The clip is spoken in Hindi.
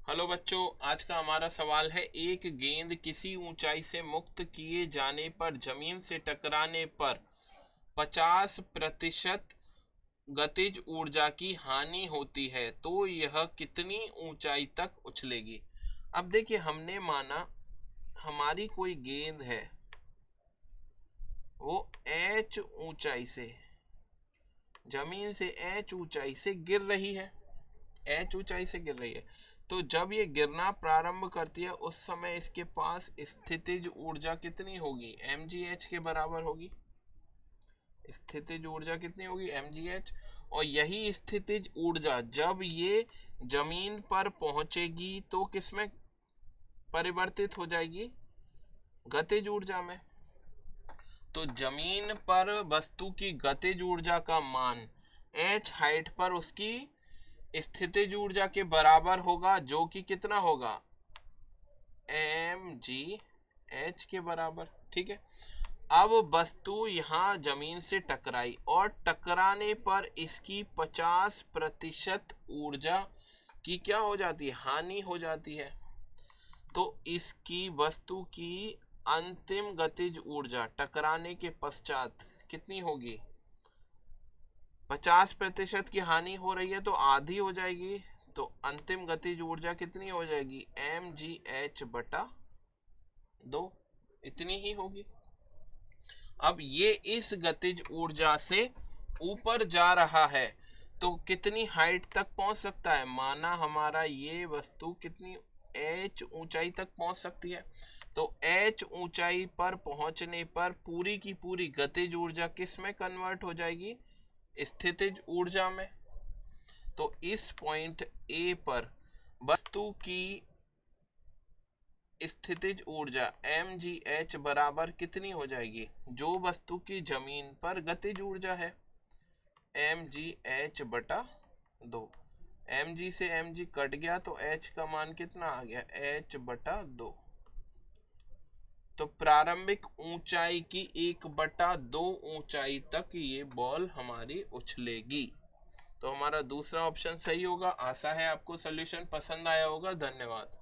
हेलो बच्चों, आज का हमारा सवाल है एक गेंद किसी ऊंचाई से मुक्त किए जाने पर जमीन से टकराने पर 50% गतिज ऊर्जा की हानि होती है तो यह कितनी ऊंचाई तक उछलेगी। अब देखिए, हमने माना हमारी कोई गेंद है, वो h ऊंचाई से, जमीन से h ऊंचाई से गिर रही है, h ऊंचाई से गिर रही है। तो जब ये गिरना प्रारंभ करती है उस समय इसके पास स्थितिज ऊर्जा कितनी होगी? mgh के बराबर होगी। स्थितिज ऊर्जा कितनी होगी? mgh। और यही स्थितिज ऊर्जा जब ये जमीन पर पहुंचेगी तो किसमें परिवर्तित हो जाएगी? गतिज ऊर्जा में। तो जमीन पर वस्तु की गतिज ऊर्जा का मान h हाइट पर उसकी स्थितिज ऊर्जा के बराबर होगा, जो कि कितना होगा? mgh के बराबर। ठीक है। अब वस्तु यहाँ जमीन से टकराई और टकराने पर इसकी 50% ऊर्जा की क्या हो जाती है? हानि हो जाती है। तो इसकी वस्तु की अंतिम गतिज ऊर्जा टकराने के पश्चात कितनी होगी? 50% की हानि हो रही है तो आधी हो जाएगी, तो अंतिम गतिज ऊर्जा कितनी हो जाएगी? mgh/2, इतनी ही होगी। अब ये इस गतिज ऊर्जा से ऊपर जा रहा है तो कितनी हाइट तक पहुंच सकता है? माना हमारा ये वस्तु कितनी h ऊंचाई तक पहुंच सकती है, तो h ऊंचाई पर पहुंचने पर पूरी की पूरी गतिज ऊर्जा किस में कन्वर्ट हो जाएगी? स्थितिज ऊर्जा में। तो इस पॉइंट ए पर वस्तु की स्थितिज ऊर्जा mgh बराबर कितनी हो जाएगी? जो वस्तु की जमीन पर गतिज ऊर्जा है, mgh/2। mg से mg कट गया तो h का मान कितना आ गया? h/2। तो प्रारंभिक ऊंचाई की 1/2 ऊंचाई तक ये बॉल हमारी उछलेगी। तो हमारा दूसरा ऑप्शन सही होगा। आशा है आपको सॉल्यूशन पसंद आया होगा। धन्यवाद।